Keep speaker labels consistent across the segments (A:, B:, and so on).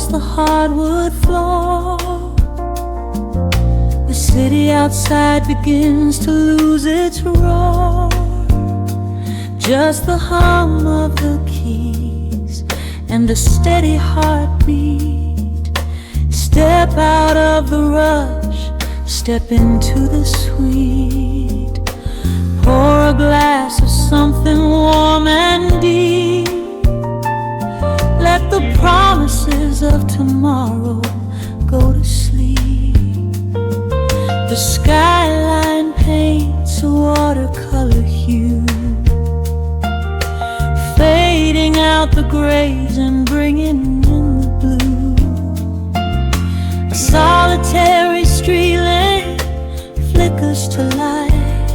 A: across the hardwood floor. The city outside begins to lose its roar. Just the hum of the keys and a steady heartbeat. Step out of the rush, step into the sweet. Pour a glass of something warm and deep. Let the promises of tomorrow go to sleep. The skyline paints a watercolor hue, fading out the grays and bringing in the blue. A solitary street lamp flickers to life,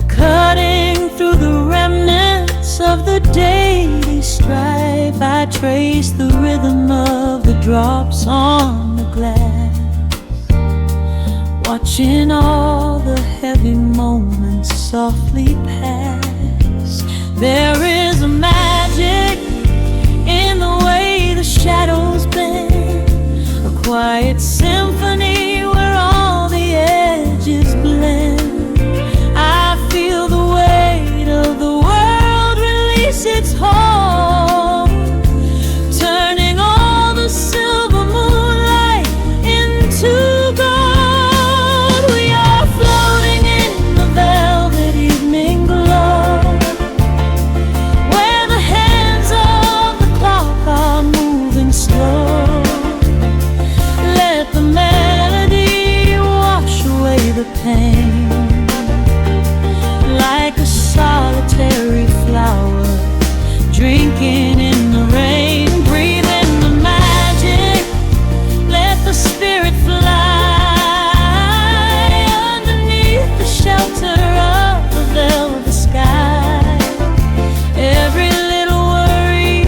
A: cutting through the remnants of the daily strife. I trace the rhythm of the drops on the glass, watching all the heavy moments softly pass. There is a magic in the way the shadows bend, a quiet symphony where all the edges blend. I feel the weight of the world release its hold, turning all the silver moonlight into gold. We are floating in the velvet evening glow, where the hands of the clock are moving slow. Let the melody wash away the pain, like a solitary flower drinking in the rain. Breathe in the magic, let the spirit fly underneath the shelter of the velvet sky. Every little worry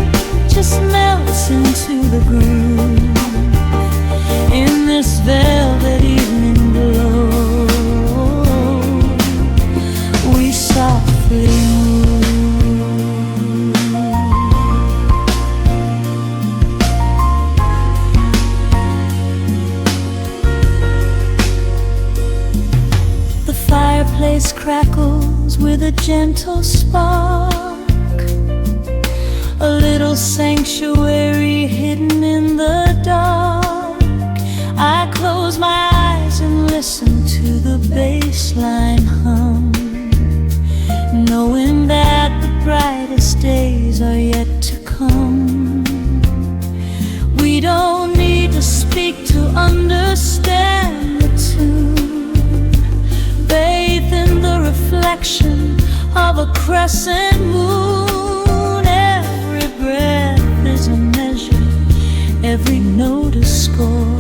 A: just melts into the groove in this velvet evening glow. We softly move. The fireplace crackles with a gentle spark, a little sanctuary hidden in the dark. I close my eyes and listen to the bass line hum, knowing that the brightest days are yet to come. We don't need to speak to understand the tune. Bathe in the reflection of a crescent moon. Every breath is a measure, every note a score,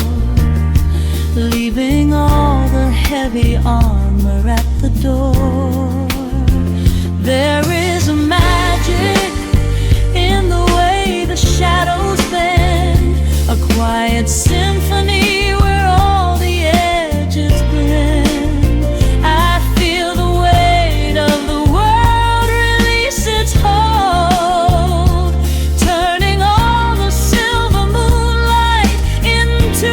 A: leaving all the heavy armor at the door. There is a magic in the way the shadows bend, a quiet symphony where all the edges blend. I feel the weight of the world release its hold, turning all the silver moonlight into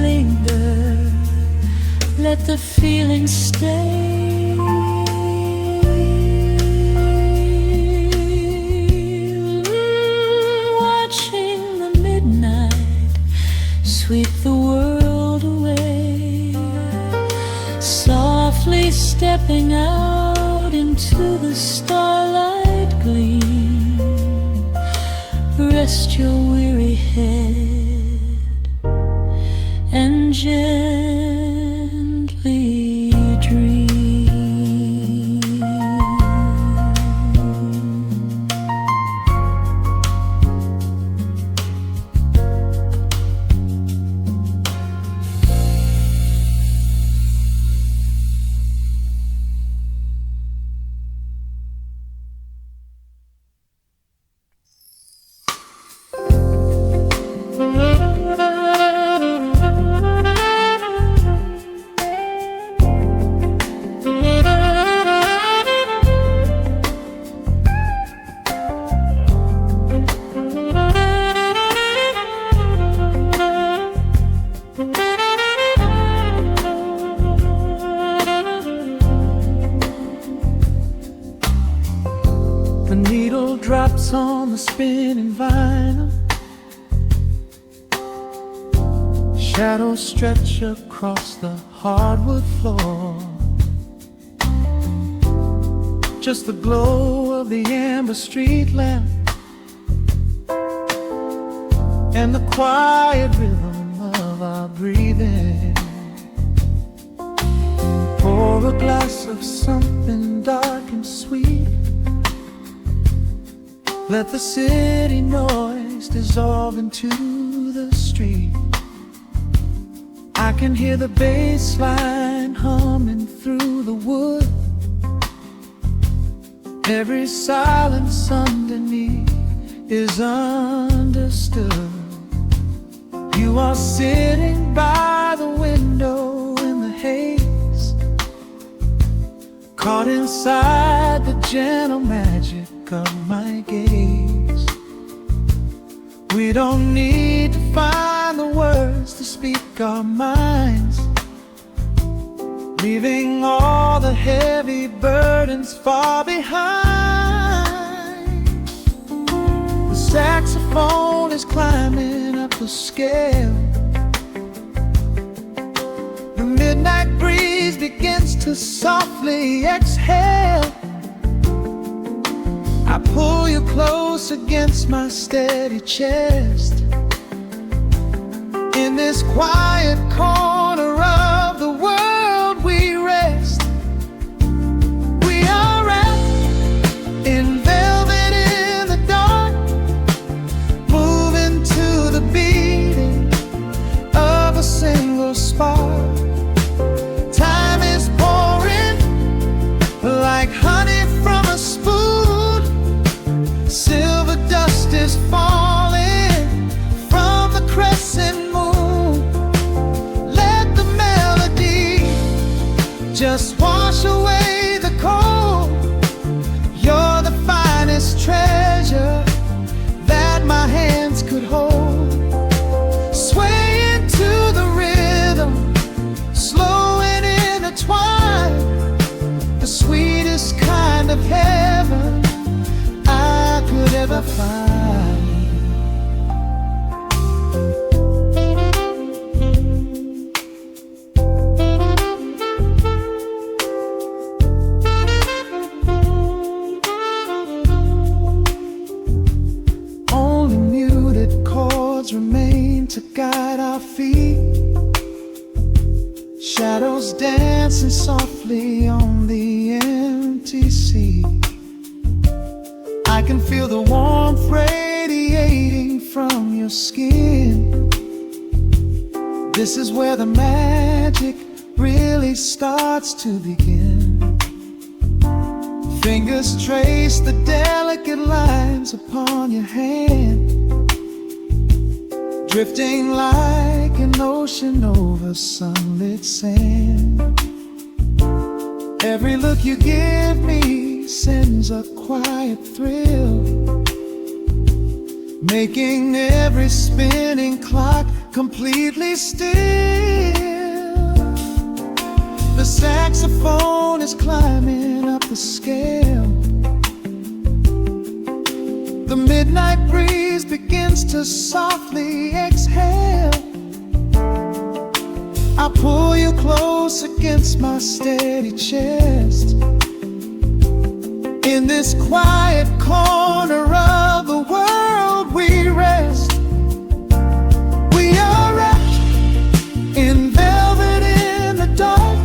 A: linger, let the feeling stay. Watching the midnight sweep the world away, softly stepping out into the starlight gleam. Rest your weary head and gently dream.
B: The needle drops on the spinning vinyl. Shadows stretch across the hardwood floor. Just the glow of the amber street lamp and the quiet rhythm of our breathing. Pour a glass of something dark and sweet. Let the city noise dissolve into the street. I can hear the bass line humming through the wood. Every silence underneath is understood. You are sitting by the window in the haze, caught inside the gentle magic of my gaze. We don't need to find the words to speak our minds, leaving all the heavy burdens far behind. The saxophone is climbing up the scale. The midnight breeze begins to softly exhale. I pull you close against my steady chest. In this quiet corner of the world we rest. We are wrapped in velvet in the dark, moving to the beating of a single spark. Time is pouring like honey from a spoon. Silver dust is falling from the crescent moon. Let the melody just wash away the cold. You're the finest treasure that my hands could hold. Swaying to the rhythm, slow and intertwined, the sweetest kind of heaven I could ever find. Only muted chords remain to guide our feet. Shadows dancing softly on the empty sea. I can feel the warmth radiating from your skin. This is where the magic really starts to begin. Fingers trace the delicate lines upon your hand, drifting like an ocean over sunlit sand. Every look you give me sends a quiet thrill, making every spinning clock completely still. saxophone is climbing up the scale. The midnight breeze begins to softly exhale. I pull you close against my steady chest. In this quiet corner of the world we rest. We are wrapped in velvet in the dark,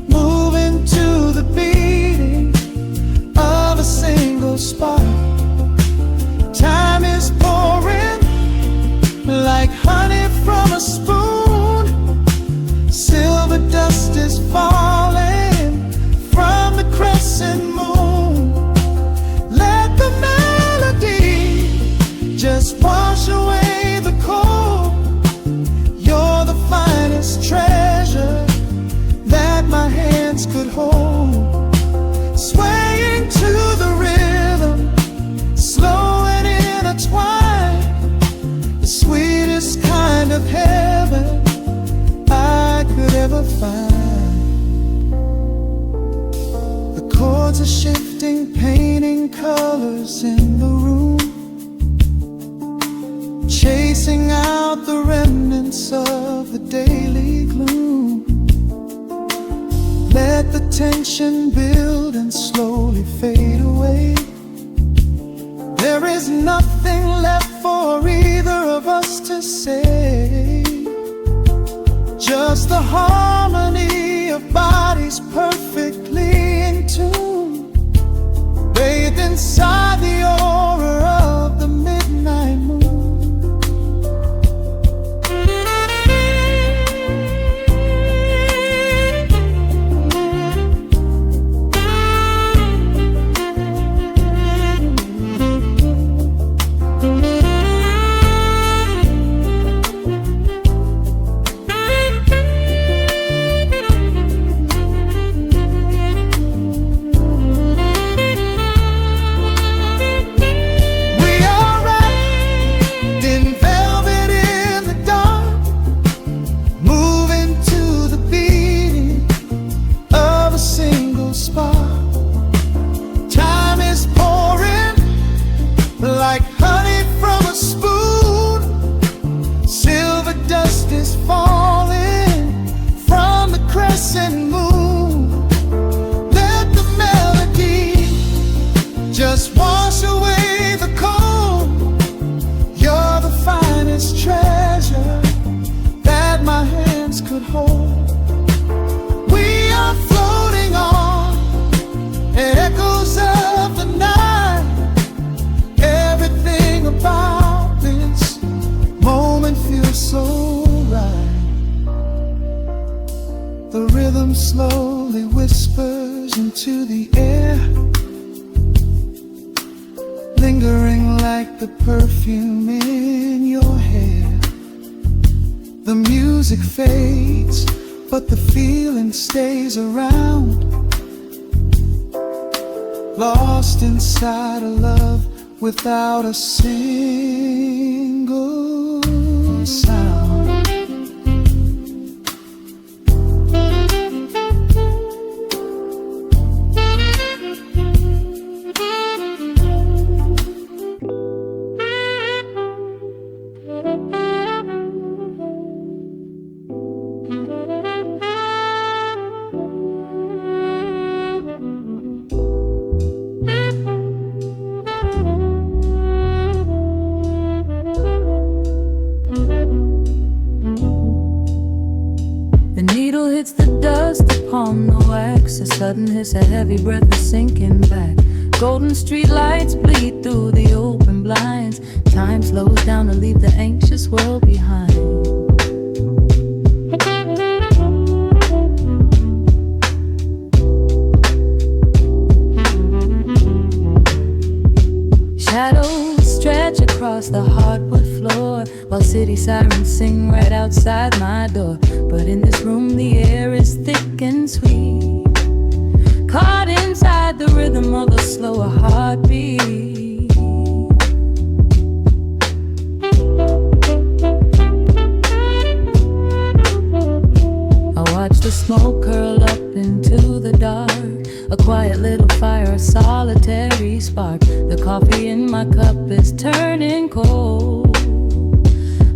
B: moving to the beating of a single spark. Time is pouring like honey from a spoon. Silver dust is falling from the crescent moon. Let the melody just wash away the cold. You're the finest treasure that my hands could hold. Swaying to the rhythm, slow and intertwined, the sweetest kind of heaven I could ever find. The chords are shifting, painting colors in the room, chasing out the remnants of the daily gloom. Let the tension build and slowly fade away. There is nothing left for either of us to say. Just the harmony of bodies perfectly in tune, bathed inside the aura of the midnight moon. Like honey from a spoon, silver dust is falling from the crescent moon. Let the melody just wash away the cold. You're the finest treasure that my hands could hold. We are floating on echoes of the night. Everything about this moment feels so right. The rhythm slowly whispers into the air, lingering like the perfume in your hair. The music fades, but the feeling stays around, lost inside a love without a single sound.
A: Upon the wax, a sudden hiss, a heavy breath is sinking back. Golden street lights bleed through the open blinds. Time slows down to leave the anxious world behind. Shadows stretch across the hardwood floor, while city sirens sing right outside my door. But in this room the air is thick and sweet, caught inside the rhythm of a slower heartbeat. I watch the smoke curl up into the dark. A quiet little fire, a solitary spark. The coffee in my cup is turning cold.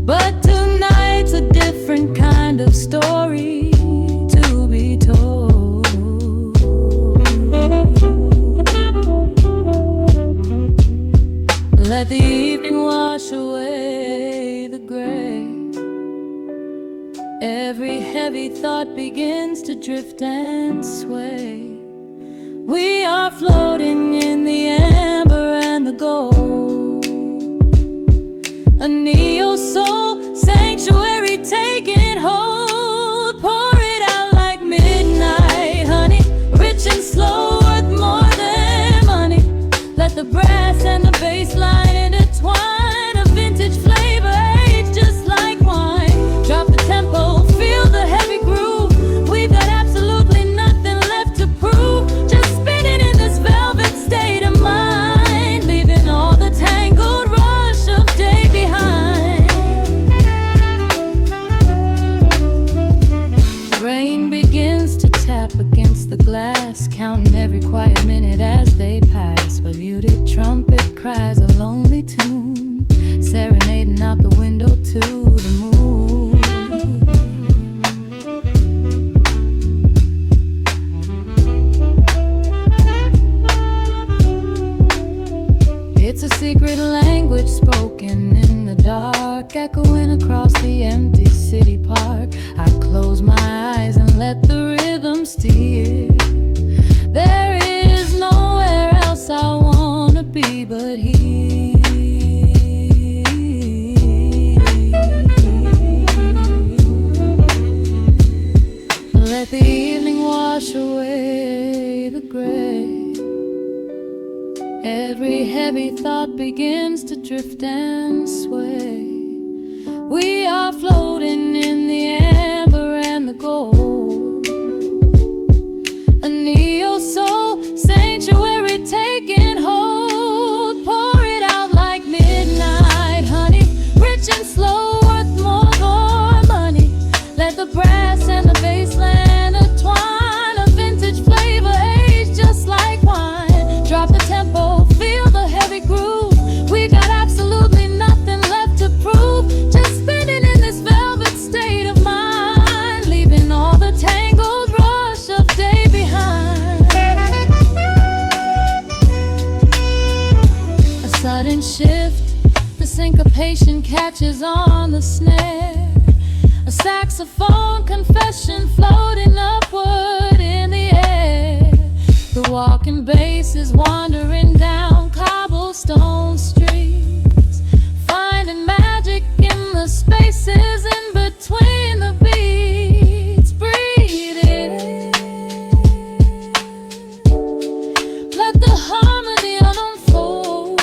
A: But tonight's a different kind of story to be told. Let the evening wash away the gray. Every heavy thought begins to drift and sway. We are floating in the amber and the gold. A neo-soul sanctuary taking hold. Pour it out like midnight honey, rich and slow, worth more than money. Let the brass and the bass line intertwine. A vintage flavor aged just like wine. Drop the tempo, feel the heavy groove. We've got absolutely nothing left to prove. Just spinning in this velvet state of mind, leaving all the tangled rush of day behind. Rain begins to tap against the glass, counting every quiet minute as they pass. A muted trumpet cries a lonely tune, serenading out the window to the moon. It's a secret language spoken in the dark, echoing across the empty city park. I close my eyes and let the rhythm steer. There is nowhere else I wanna be but here. Let the evening wash away the gray. Every heavy thought begins to drift and sway. We are floating in the amber and the gold. A neo-soul sanctuary taking hold. Pour it out like midnight honey, rich and slow, worth more money. Let the brass and the bassline intertwine. A vintage flavor aged just like wine. Drop the tempo, feel the heavy groove. We got absolutely nothing left to prove. Just spinning in this velvet state of mind, leaving all the tangled rush of day behind. A sudden shift, the syncopation catches on the snare. A saxophone confession floating upward in the air. The walking bass is wandering down cobblestone streets, finding magic in the spaces in between the beats. Breathe it in, let the harmony unfold.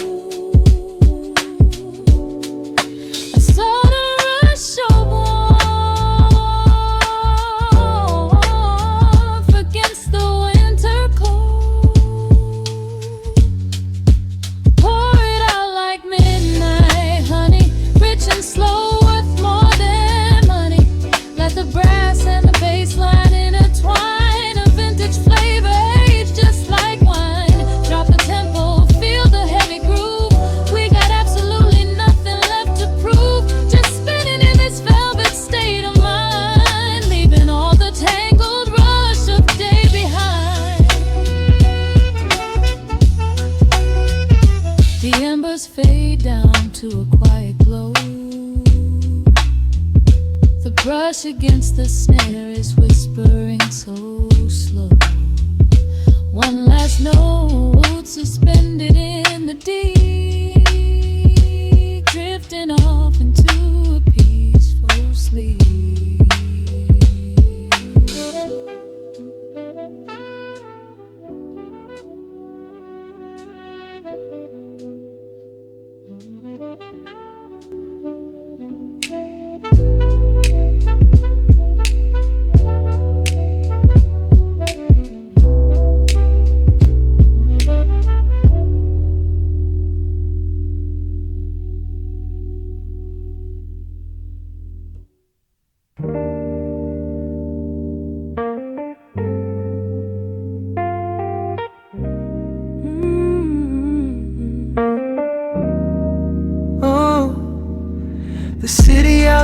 A: A sudden rush of warmth against the winter cold. Pour it out like midnight honey, rich and slow, worth more than money. Let the brass and the bass line intertwine. A vintage flavor aged just like wine. Drop the tempo, feel the heavy groove. We got absolutely nothing left to prove. Just spinning in this velvet state of mind, leaving all the tangled rush of day behind. The embers fade down to a quiet glow. The brush against the snare is whispering so slow. One last note suspended in the deep, drifting off into a peaceful sleep.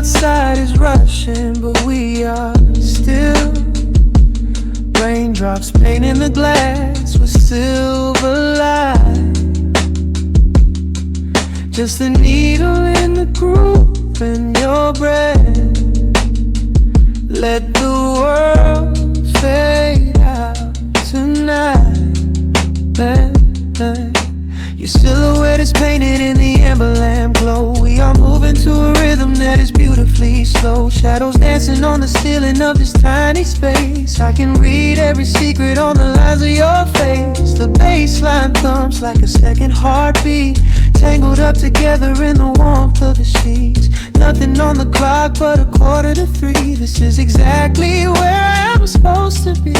B: outside is rushing, but we are still. Raindrops painting the glass with silver light. Just a needle in the groove in your breath. Let the world fade out tonight. Your silhouette is painted in the amber lamp glow. We are moving to a rhythm that is beautifully slow. Shadows dancing on the ceiling of this tiny space. I can read every secret on the lines of your face. The bass line thumps like a second heartbeat, tangled up together in the warmth of the sheets. Nothing on the clock but 2:45. This is exactly where I'm supposed to be.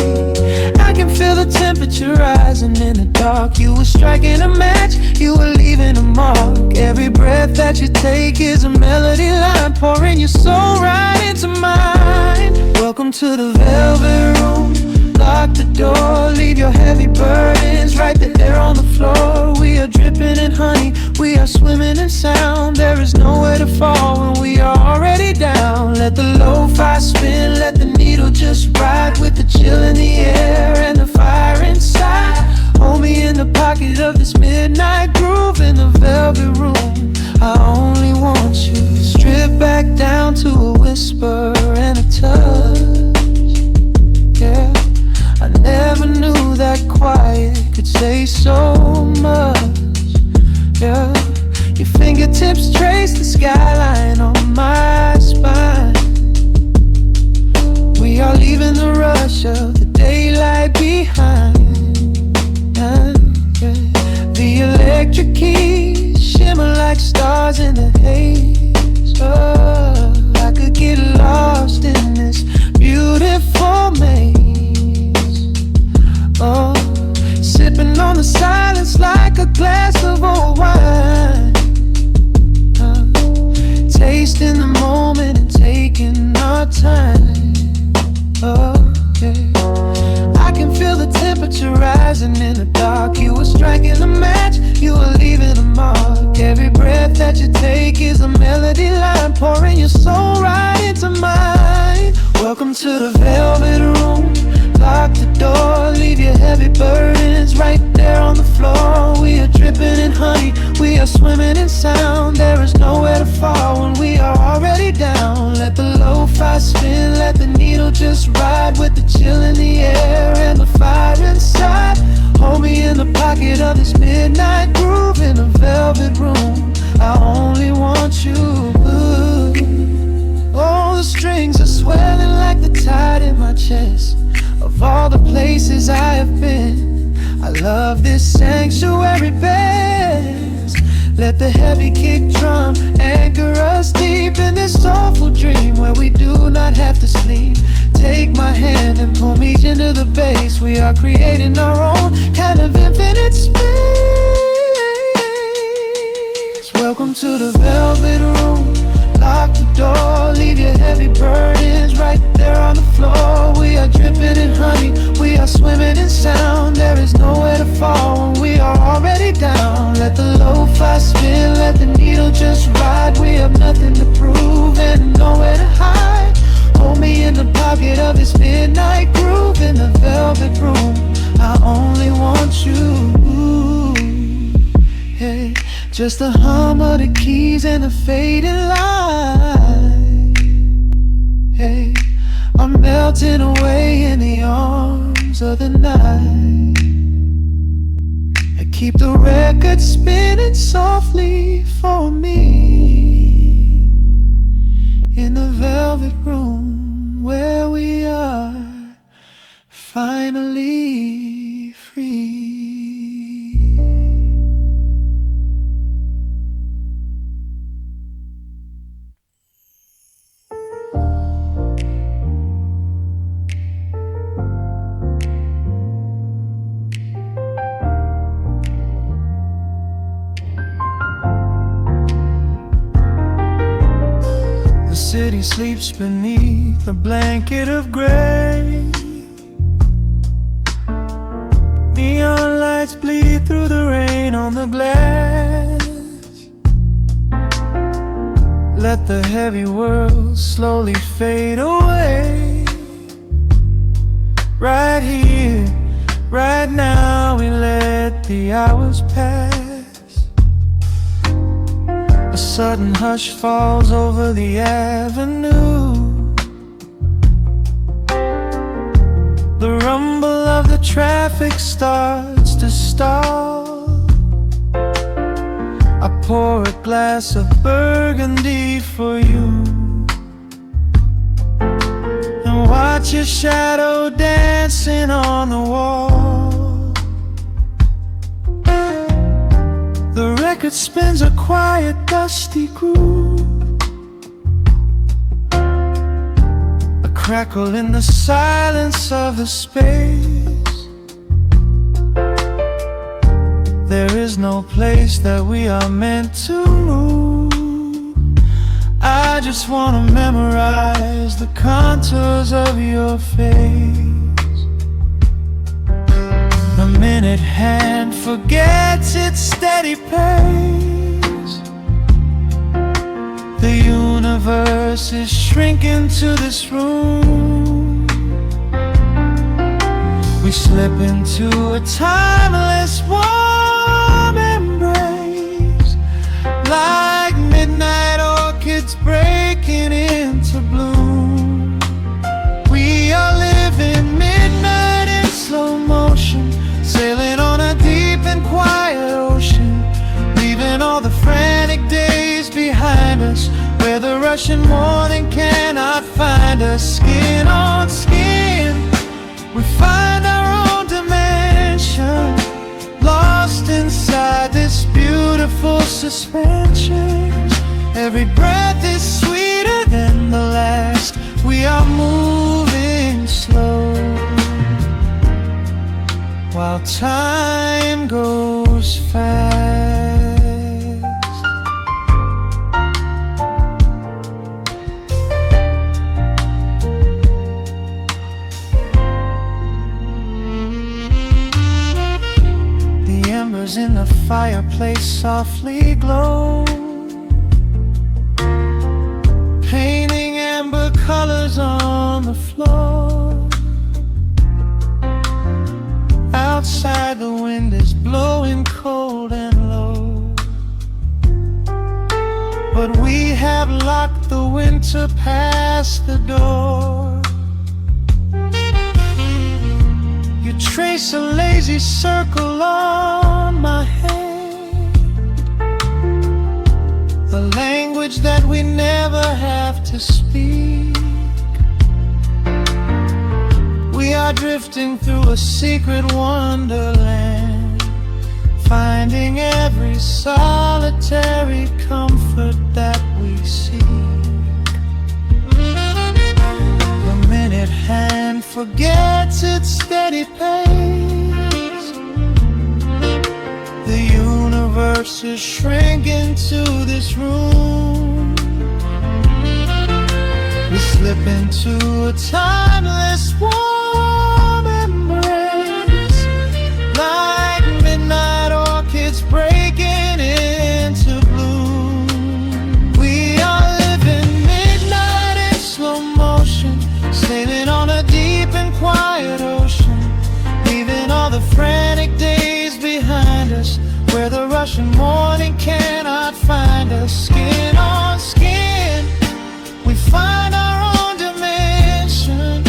B: I can feel the temperature rising in the dark. You were striking a match, you were leaving a mark. Every breath that you take is a melody line, pouring your soul right into mine. Welcome to the velvet room. Lock the door, leave your heavy burdens right there on the floor. We are dripping in honey, we are swimming in sound. There is nowhere to fall when we are already down. Let the lo-fi spin, let the needle just ride, with the chill in the air and the fire inside. Hold me in the pocket of this midnight groove in the velvet room. I only want you. Strip back down to a whisper and a touch. Yeah, I never knew that quiet could say so much. Yeah, your fingertips trace the skyline on my spine. We are leaving the rush of the daylight behind. The electric keys shimmer like stars in the haze. Oh, I could get lost in this beautiful maze. Oh, sipping on the silence like a glass of old wine. Tasting the moment and taking our time. Oh, yeah. I can feel the temperature rising in the dark. You were striking a match, you were leaving a mark. Every breath that you take is a melody line, pouring your soul right into mine. Welcome to the velvet room. Lock the door, leave your heavy burdens right there on the floor. We are dripping in honey, we are swimming in sound. There is nowhere to fall when we are already down. Let the lo-fi spin, let the needle just ride, with the chill in the air and the fire inside. Hold me in the pocket of this midnight groove in a velvet room. I only want you. Oh, the strings are swelling like the tide in my chest. Of all the places I have been, I love this sanctuary best. Let the heavy kick drum anchor us deep in this soulful dream where we do not have to sleep. Take my hand and pull me into the bass. We are creating our own kind of infinite space. Welcome to the velvet room. Lock the door, leave your heavy burdens right there on the floor. We are dripping in honey, we are swimming in sound. There is nowhere to fall when we are already down. Let the lo-fi spin, let the needle just ride. We have nothing to prove and nowhere to hide. Hold me in the pocket of this midnight groove in the velvet room. I only want you. Hey, just the hum of the keys and the fading light. Hey, I'm melting away in the arms of the night. I keep the record spinning softly for me in the velvet room where we are finally free. The city sleeps beneath a blanket of gray. Neon lights bleed through the rain on the glass. let the heavy world slowly fade away. Right here, right now, we let the hours pass. A sudden hush falls over the avenue. The rumble of the traffic starts to stall. I pour a glass of burgundy for you and watch your shadow dancing on the wall. The record spins a quiet, dusty groove, a crackle in the silence of the space. There is no place that we are meant to move. I just wanna memorize the contours of your face. The minute hand forgets its steady pace. The universe is shrinking to this room. We slip into a timeless warm embrace, like midnight orchids breaking into bloom. We are living midnight in slow motion, sailing on a deep and quiet ocean, leaving all the frantic days behind us, where the rushing morning cannot find us. Skin on skin, we find our own dimension, lost inside this beautiful suspension. Every breath is sweeter than the last. We are moving slow, while time goes fast. In the fireplace softly glow, painting amber colors on the floor. Outside the wind is blowing cold and low, but we have locked the winter past the door. You trace a lazy circle on my hand, the language that we never have to speak. We are drifting through a secret wonderland, finding every solitary comfort that we seek. The minute hand forgets its steady pace. The universe is shrinking to this room. We slip into a timeless warm embrace, like midnight orchids breaking into bloom. We are living midnight in slow motion, sailing on a deep and quiet ocean, leaving all the frantic days behind us, where the rushing morning cannot find us. Skin on skin, we find our own dimension,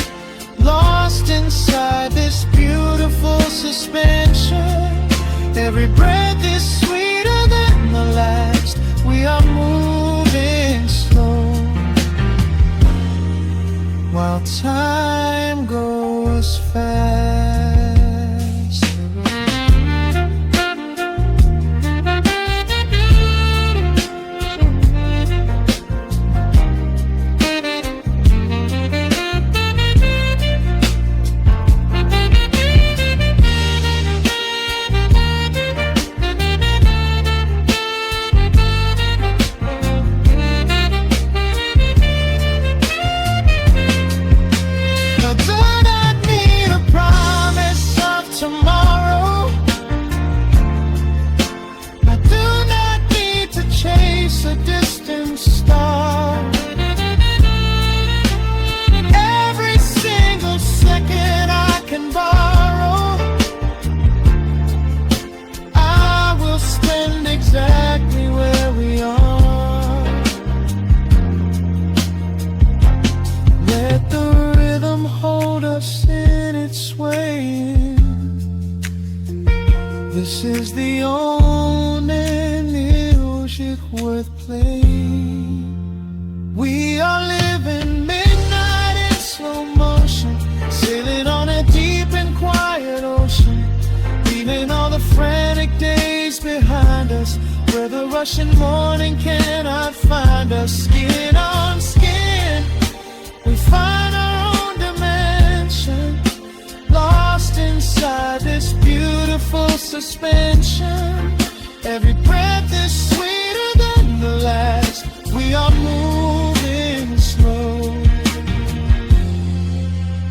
B: lost inside this beautiful suspension. Every breath is sweeter than the last. We are moving slow, while time goes fast. I do not need a promise. us, where the rushing morning cannot find us. Skin on skin, we find our own dimension, lost inside this beautiful suspension. Every breath is sweeter than the last. We are moving slow,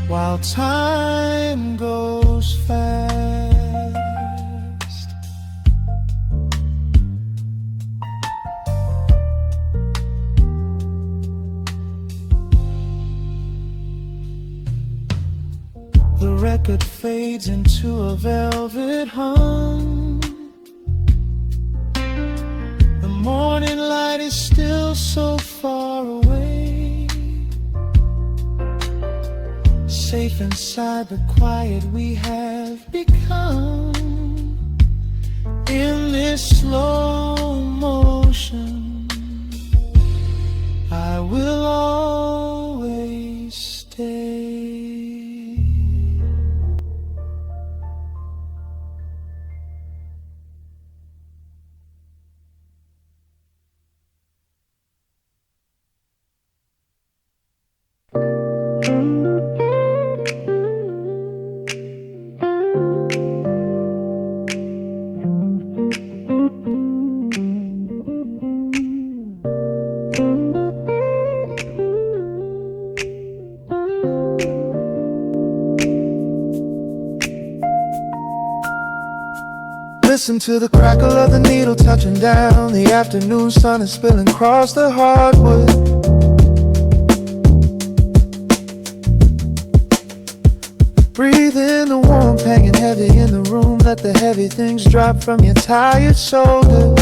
B: while time goes fast. The record fades into a velvet hum. The morning light is still so far away. Safe inside the quiet we have become. In this slow motion, I will always stay. Listen to the crackle of the needle touching down. The afternoon sun is spilling across the hardwood. Breathe in the warmth hanging heavy in the room. Let the heavy things drop from your tired shoulder.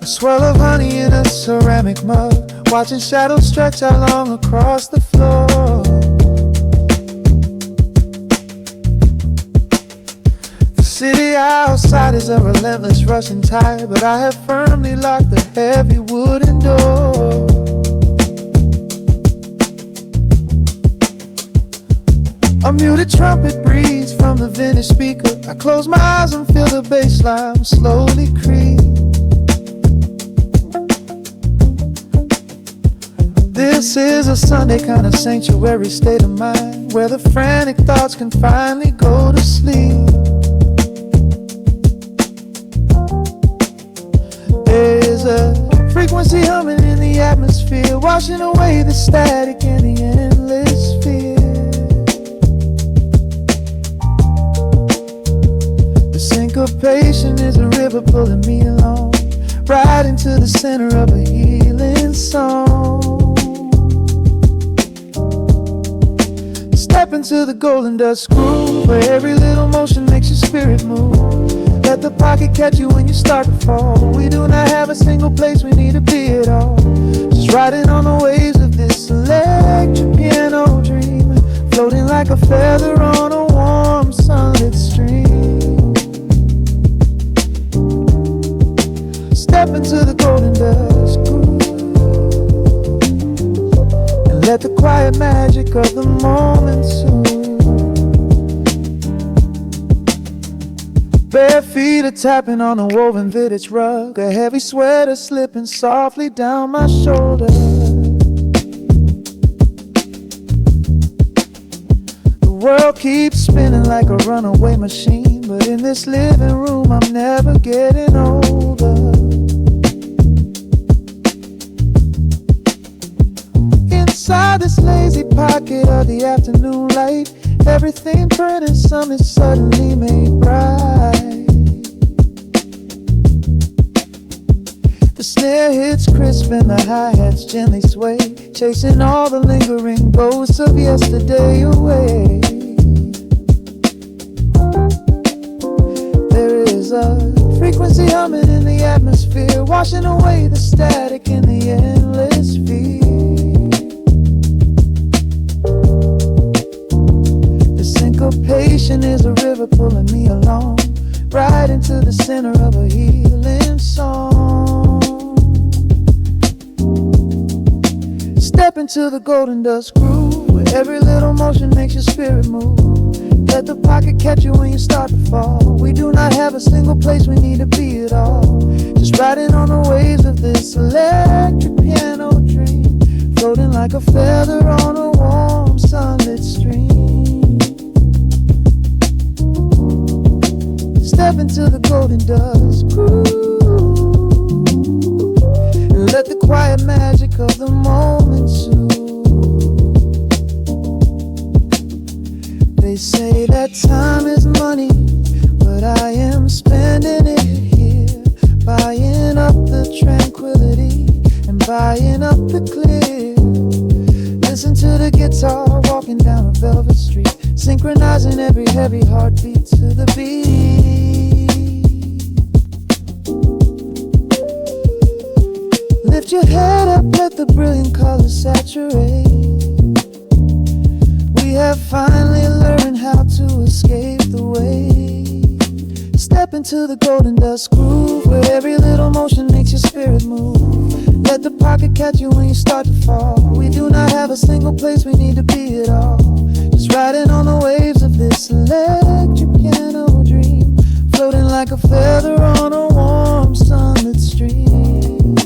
B: A swirl of honey in a ceramic mug, watching shadows stretch out long across the floor. City outside is a relentless rushing tide, but I have firmly locked the heavy wooden door. A muted trumpet breathes from the vintage speaker. I close my eyes and feel the bass line slowly creep. This is a Sunday kind of sanctuary state of mind, where the frantic thoughts can finally go to sleep. There's a frequency humming in the atmosphere, washing away the static and the endless fear. The syncopation is a river pulling me along, right into the center of a healing song. Step into the golden dust groove, where every little motion makes your spirit move. Let the pocket catch you when you start to fall. We do not have a single place we need to be at all. Just riding on the waves of this electric piano dream, floating like a feather on a warm sunlit stream. Step into the golden dust groove, and let the quiet magic of the moment soothe. Bare feet are tapping on a woven vintage rug, a heavy sweater slipping softly down my shoulder. The world keeps spinning like a runaway machine, but in this living room I'm never getting older. Inside this lazy pocket of the afternoon light, everything burning, some is suddenly made bright. The snare hits crisp and the hi-hats gently sway, chasing all the lingering ghosts of yesterday away. There is a frequency humming in the atmosphere, washing away the static in the endless fear. Syncopation is a river pulling me along, right into the center of a healing song. Step into the golden dust groove, where every little motion makes your spirit move. Let the pocket catch you when you start to fall. We do not have a single place we need to be at all. Just riding on the waves of this electric piano dream, floating like a feather on a warm sunlit stream. Step into the golden dust groove and let the quiet magic of the moment soothe. They say that time is money, but I am spending it here, buying up the tranquility and buying up the clear. Listen to the guitar walking down a velvet street, synchronizing every heavy heartbeat to the beat. Lift your head up, let the brilliant colors saturate. We have finally learned how to escape the wave. Step into the golden dust groove, where every little motion makes your spirit move. Let the pocket catch you when you start to fall. We do not have a single place we need to be at all. Just riding on the waves of this electric piano dream, floating like a feather on a warm sunlit stream.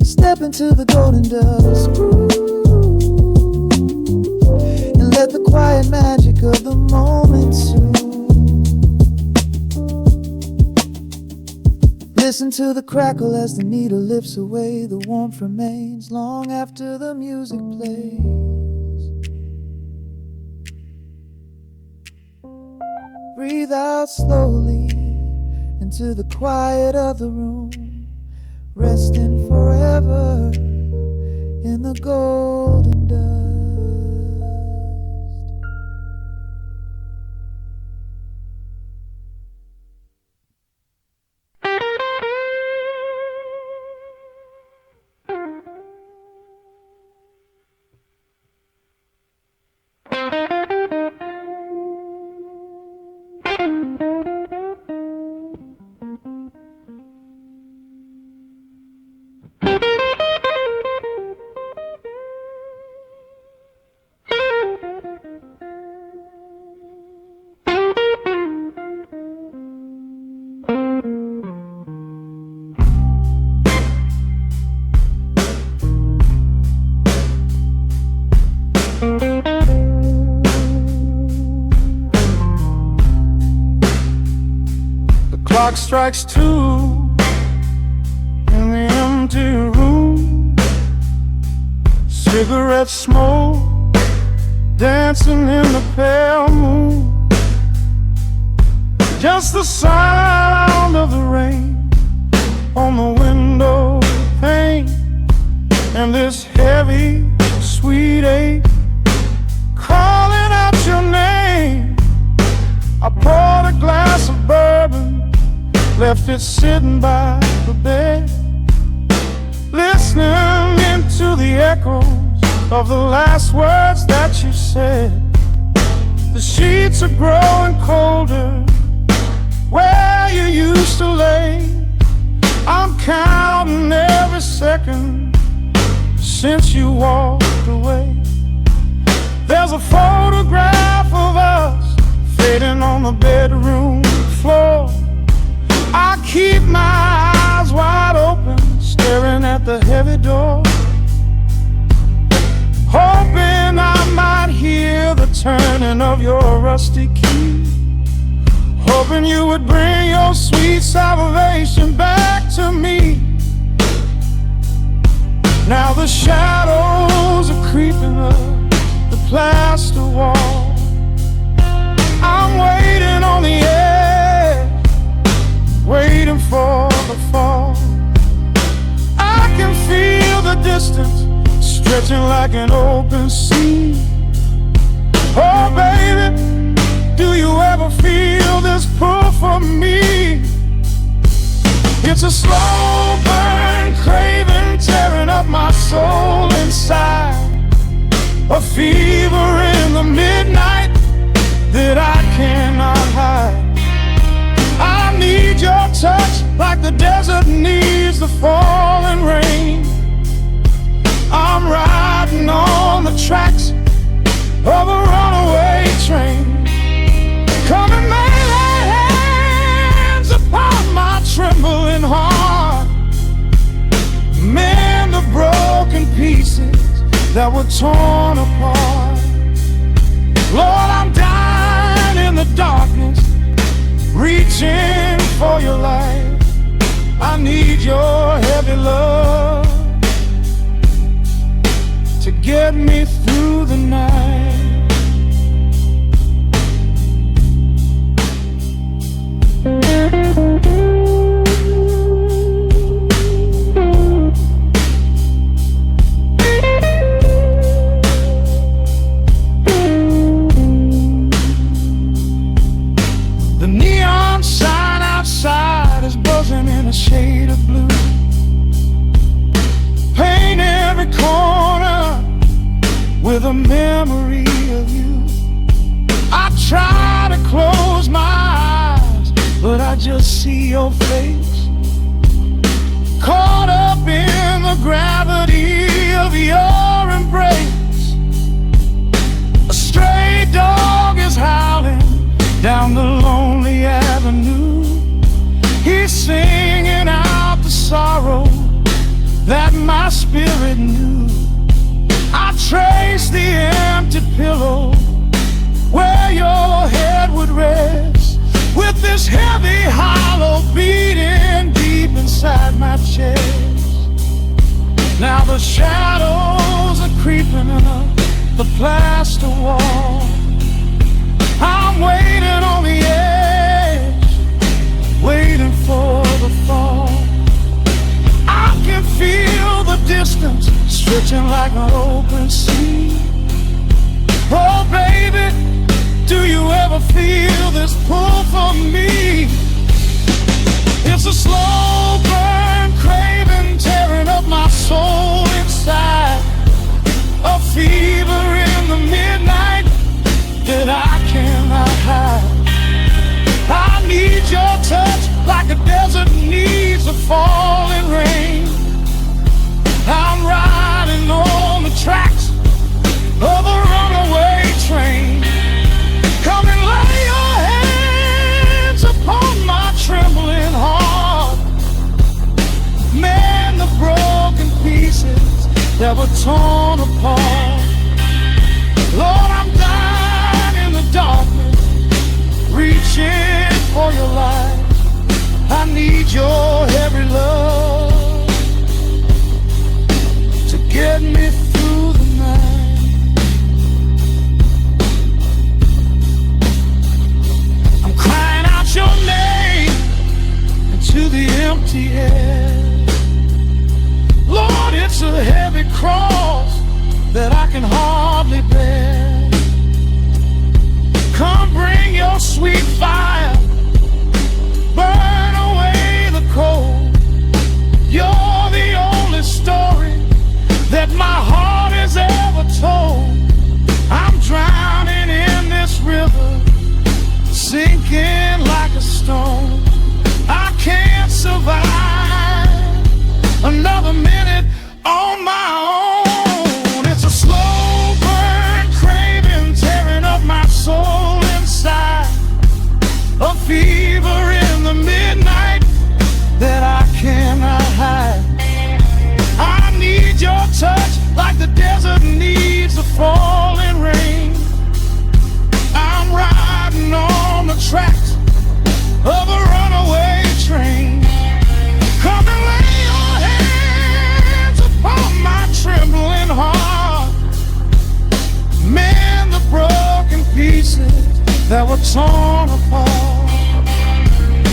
B: Step into the golden dust groove and let the quiet magic of the moment soothe. Listen to the crackle as the needle lifts away. The warmth remains long after the music plays. Breathe out slowly into the quiet of the room, resting forever in the golden dust.
C: Clock strikes 2 in the empty room. Cigarette smoke dancing in the pale moon. Just the sound of the rain on the window pane, and this heavy sweet ache calling out your name. I poured a glass of bourbon, left it sitting by the bed, listening into the echoes of the last words that you said. The sheets are growing colder where you used to lay. I'm counting every second since you walked away. There's a photograph of us fading on the bedroom floor. I keep my eyes wide open, staring at the heavy door, hoping I might hear the turning of your rusty key, hoping you would bring your sweet salvation back to me. Now the shadows are creeping up the plaster wall. I'm waiting on the edge, waiting for the fall. I can feel the distance stretching like an open sea. Oh baby, do you ever feel this pull for me? It's a slow burn craving tearing up my soul inside, a fever in the midnight that I cannot hide. I need your touch like the desert needs the falling rain. I'm riding on the tracks of a runaway train. Come and lay hands upon my trembling heart, mend the broken pieces that were torn apart. Lord, I'm dying in the darkness, reaching for your light. I need your heavy love to get me through the night. The neon sign outside is buzzing in a shade of blue. Paint every corner with a memory of you. I try to close my eyes, but I just see your face, caught up in the gravity of your embrace. A stray dog is howling down the lonely avenue. He's singing out the sorrow that my spirit knew. I trace the empty pillow where your head would rest, with this heavy hollow beating deep inside my chest. Now the shadows are creeping up the plaster wall. I'm waiting on the edge, waiting for the fall. I can feel the distance stretching like an open sea. Oh baby, do you ever feel this pull for me? It's a slow burn craving tearing up my soul inside, a fever in the midnight that I cannot hide. I need your touch like a desert needs a falling rain. I'm riding on the tracks of a runaway train. Come and lay your hands upon my trembling heart, mend the broken pieces that were torn apart. Lord, I'm dying in the darkness, reaching for your light. I need your heavy love to get me through the night. I'm crying out your name into the empty air. Lord, it's a heavy cross that I can hardly bear. Come bring your sweet fire, burn away the cold. You're the only story that my heart has ever told. I'm drowning in this river, sinking like a stone. I can't survive another minute on my own. It's a slow burn craving tearing up my soul inside, a fever in the midnight that I cannot hide. I need your touch like the desert needs a falling rain. I'm riding on the tracks of a runaway train. Come and lay your hands upon my trembling heart, mend the broken pieces that were torn apart.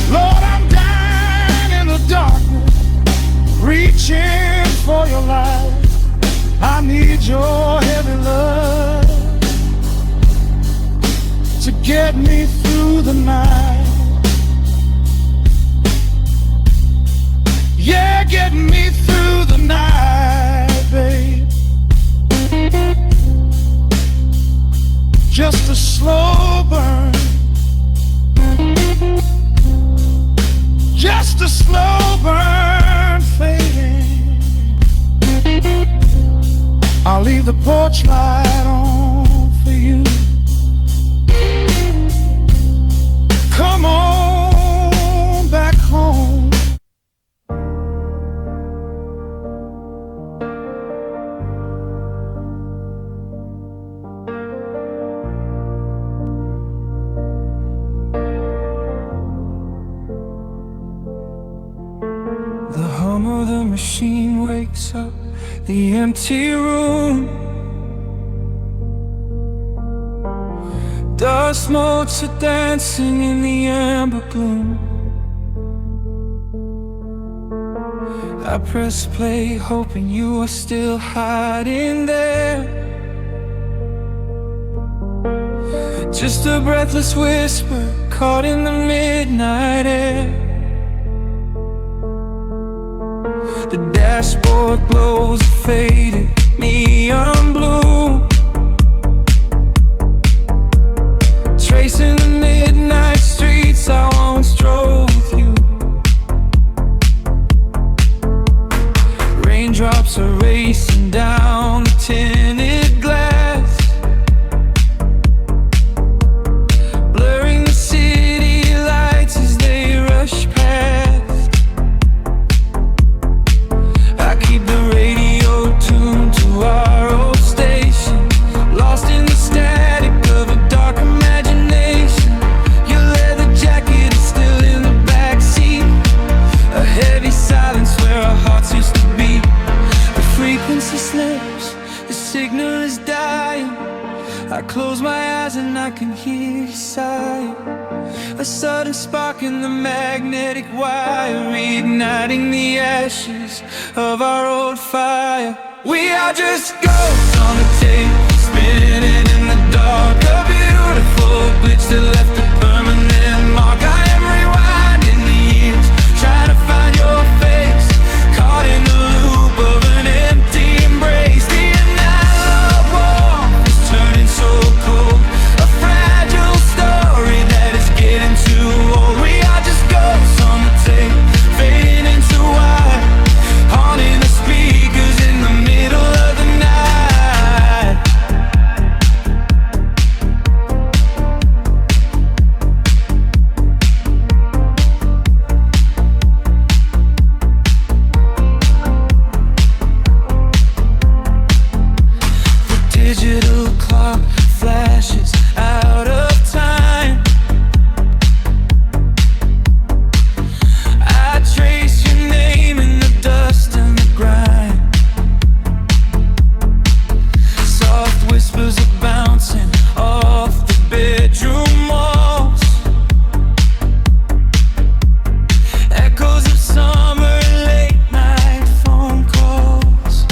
C: Lord, I'm dying in the darkness, reaching for your light. I need your heavy love to get me through the night. Yeah, get me through the night, babe. Just a slow burn, just a slow burn fading. I'll leave the porch light on for you. of the machine wakes up the empty room. Dust motes are dancing in the amber gloom. I press play, hoping you are still hiding there. Just a breathless whisper caught in the midnight air. The dashboard glows a faded neon blue, tracing the midnight streets I once drove with you. Raindrops are racing down the tinted glass, blurring the city lights as they rush past. I keep the radio tuned to our old station, lost in the static of a dark imagination. Your leather jacket is still in the backseat, a heavy silence where our hearts used to beat. The frequency slips, the signal is dying. I close my eyes and I can hear you sigh. A sudden spark in the magnetic wire, reigniting the ashes of our old fire. We are just ghosts on the tape, spinning in the dark. A beautiful glitch that left a permanent mark. I am rewinding the years, trying to find your face, caught in the loop of an empty embrace. The analog warmth is turning so cold, a fragile story that is getting too old. We are just ghosts on the tape, fading into white, haunting the speakers in the middle of the night. The digital clock flashes out of time. I trace your name in the dust and the grime. Soft whispers are bouncing off the bedroom walls, echoes of summer late night phone calls.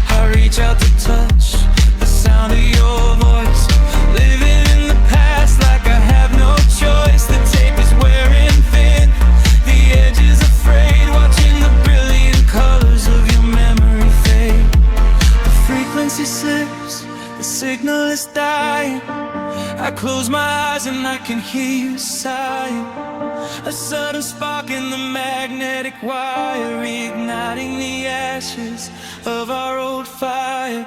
C: I reach out to touch the sound of your voice, living in the past like I have no choice. The tape is wearing thin, the edge is afraid, watching the brilliant colors of your memory fade. The frequency slips, the signal is dying. I close my eyes and I can hear you sighing. A sudden spark in the magnetic wire, reigniting the ashes of our old fire.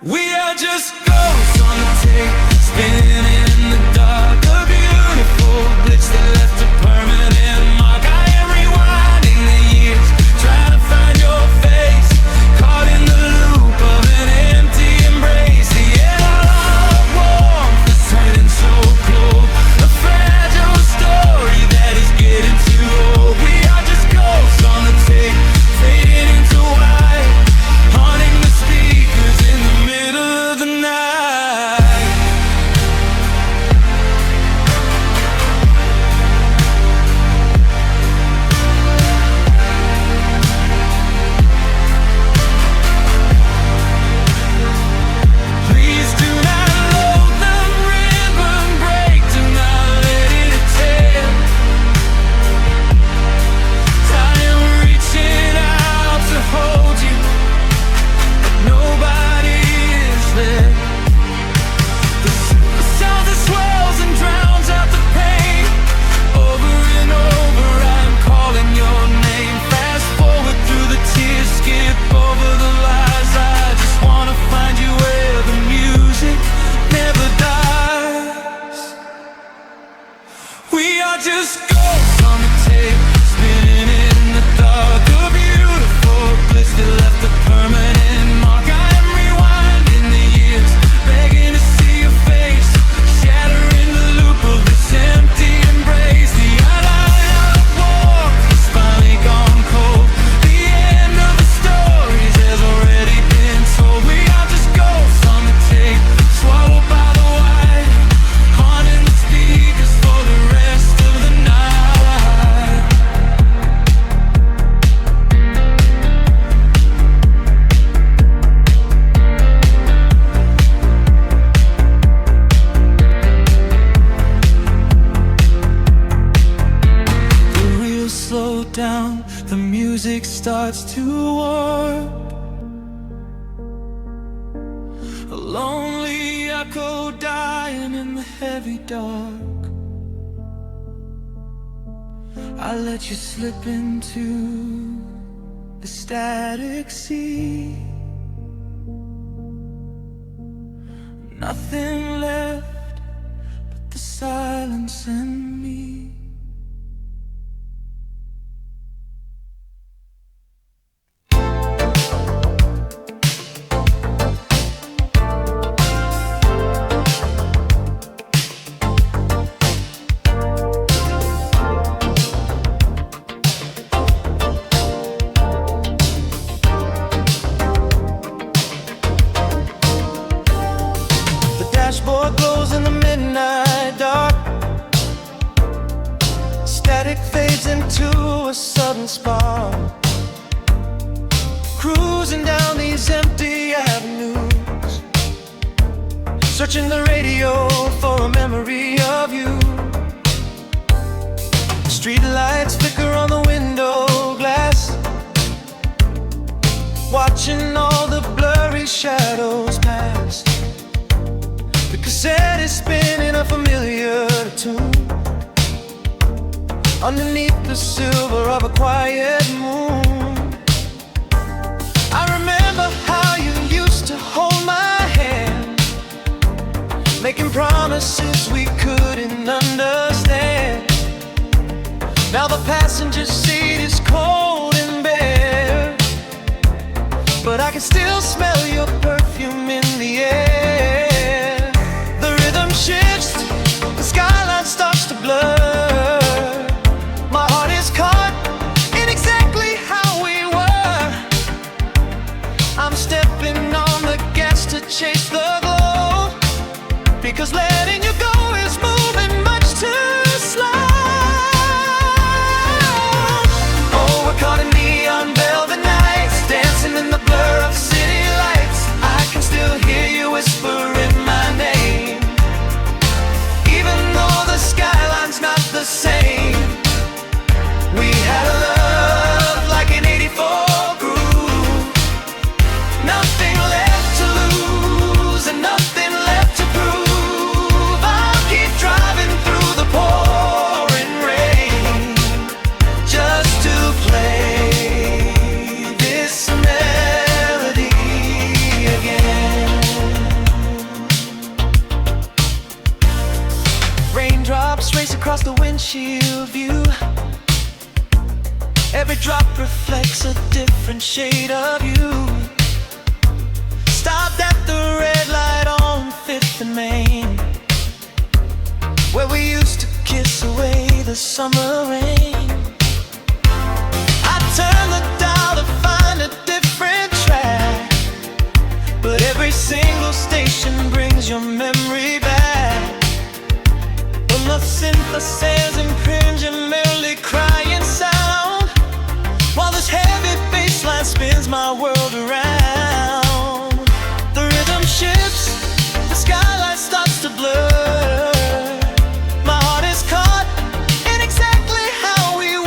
C: We are just ghosts on the tape, spinning in the dark. A beautiful glitch that left a permanent mark. I am rewinding the years, trying to find your face, caught in the loop of an empty embrace. The analog warmth is turning so cold, a fragile story that is getting too old. We are just ghosts on the tape, fading into white, haunting the speakers in the middle of the night.
B: down, the music starts to warp. A lonely echo dying in the heavy dark. I let you slip into the static sea. Nothing left but the silence and me. Dashboard glows in the midnight dark. Static fades into a sudden spark. Cruising down these empty avenues, searching the radio for a memory of you. Street lights flicker on the window glass, watching all the blurry shadows pass. The cassette is spinning a familiar tune underneath the silver of a quiet moon. I remember how you used to hold my hand, making promises we couldn't understand. Now the passenger seat is cold and bare, but I can still smell your perfume in the air. Shifts, the skyline starts to blur. My heart is caught in exactly how we were. I'm stepping on the gas to chase the glow, because letting you go is moving much too slow. Oh, we're caught in neon velvet nights, dancing in the blur of city lights. I can still hear you whispering my name, the skyline's not the same. We had a love like an 84 groove. Nothing left to lose and nothing left to prove. I'll keep driving through the pouring rain just to play this melody again. Raindrops race across the windshield view. Every drop reflects a different shade of you. Stopped at the red light on 5th and Main, where we used to kiss away the summer rain. I turned the dial to find a different track, but every single station brings your memory back. The synth says impinging, merely crying sound, while this heavy bass line spins my world around. The rhythm shifts, the skyline starts to blur. My heart is caught in exactly how we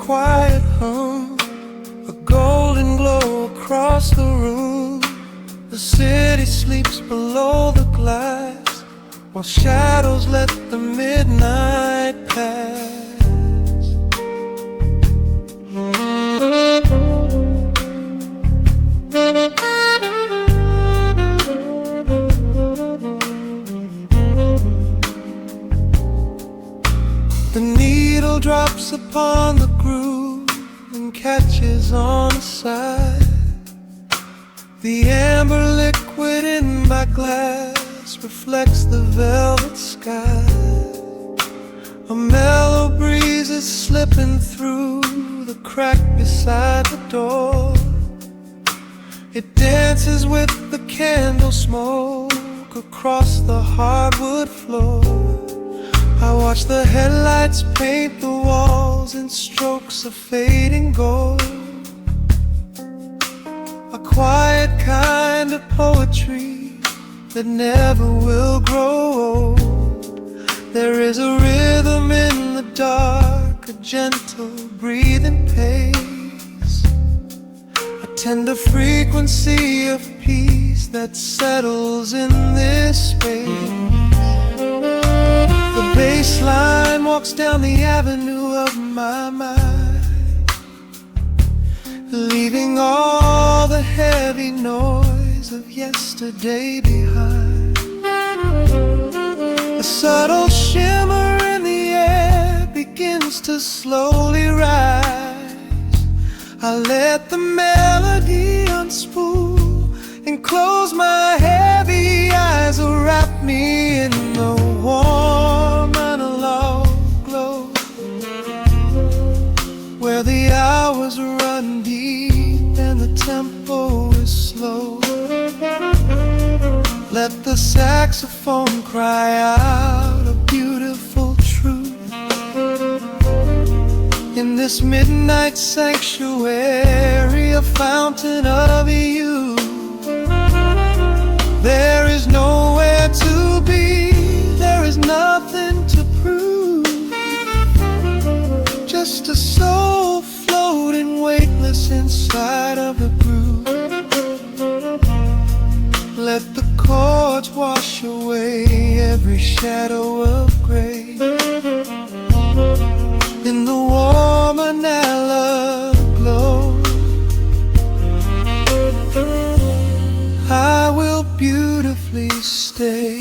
B: quiet hum, a golden glow across the room. The city sleeps below the glass, while shadows let the midnight pass. The needle drops upon the groove and catches on the side. The amber liquid in my glass reflects the velvet sky. A mellow breeze is slipping through the crack beside the door. It dances with the candle smoke across the hardwood floor. I watch the headlights paint the walls in strokes of fading gold. A quiet kind of poetry that never will grow old. There is a rhythm in the dark, a gentle breathing pace, a tender frequency of peace that settles in this space. The bass line walks down the avenue of my mind, leaving all the heavy noise of yesterday behind. A subtle shimmer in the air begins to slowly rise. I let the melody unspool and close my heavy eyes, wrap me in the warm analog glow, where the hours run deep and the tempo is slow. Let the saxophone cry out a beautiful truth in this midnight sanctuary, a fountain of youth. There is nowhere to be, there is nothing to prove, just a soul floating weightless inside of the groove. Let the chords wash away every shadow of gray. In the warm analog glow, I will beautifully stay.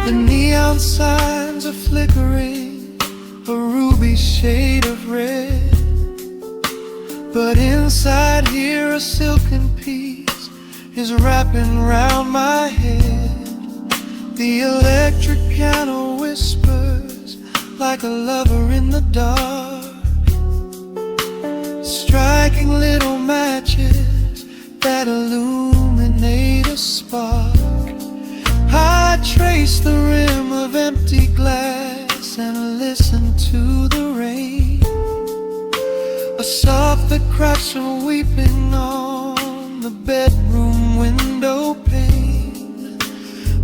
B: The neon signs are flickering, a ruby shade of red, but inside here a silken peace is wrapping round my head. The electric piano whispers like a lover in the dark, striking little matches that illuminate a spark. I trace the rim of empty glass and listen to the rain, a soft that cracks from weeping on the bedroom window pane.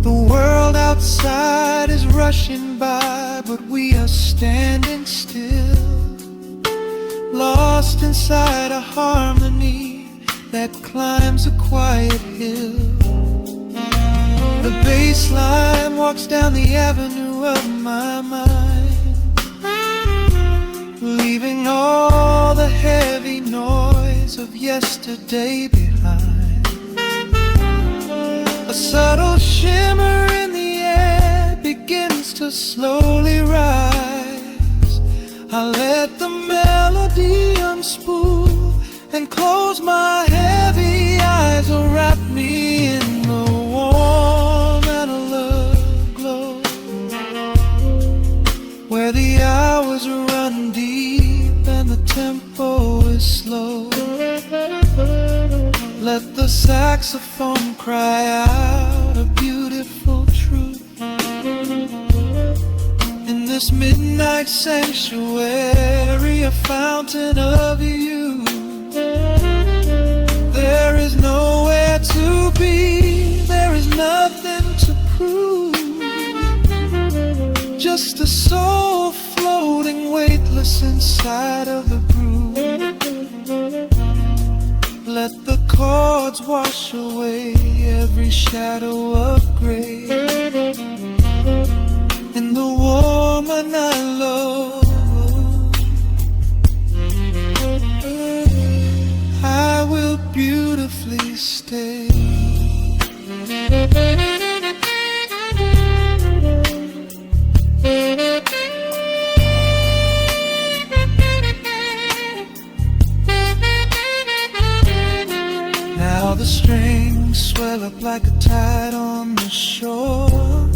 B: The world outside is rushing by, but we are standing still, lost inside a harmony that climbs a quiet hill. The bass line walks down the avenue of my mind, leaving all the heavy noise of yesterday behind. A subtle shimmer in the air begins to slowly rise. I let the melody unspool and close my heavy eyes, wrap me in the warm analog glow, where the hours run deep and the tempo is slow. Let the saxophone cry out a beautiful truth in this midnight sanctuary, a fountain of youth. be, there is nothing to prove. Just a soul floating weightless inside of the groove. Let the chords wash away every shadow of gray. In the woman I love, I will beautifully stay. Now the strings swell up like a tide on the shore,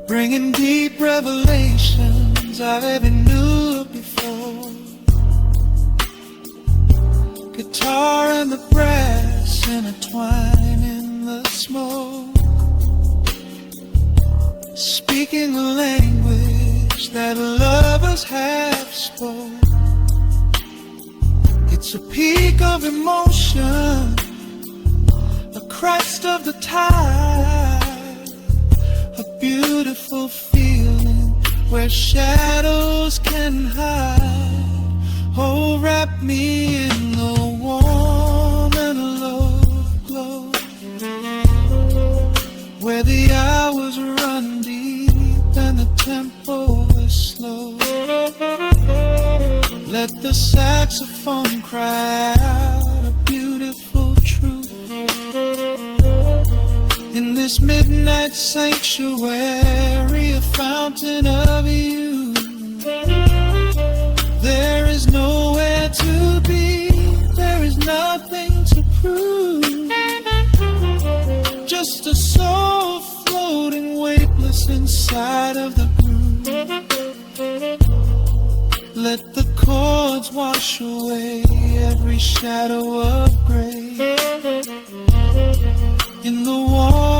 B: bringing deep revelations I've ever knew before. Guitar and the brass intertwine in the smoke, speaking a language that lovers have spoke. It's a peak of emotion, a crest of the tide, a beautiful feeling where shadows can hide. Oh, wrap me in the warm and love glow, where the hours run deep and the tempo is slow. Let the saxophone cry out a beautiful truth. In this midnight sanctuary, a fountain of youth. There is nowhere to be, there is nothing to prove. Just a soul floating weightless inside of the groove. Let the chords wash away every shadow of gray. In the warm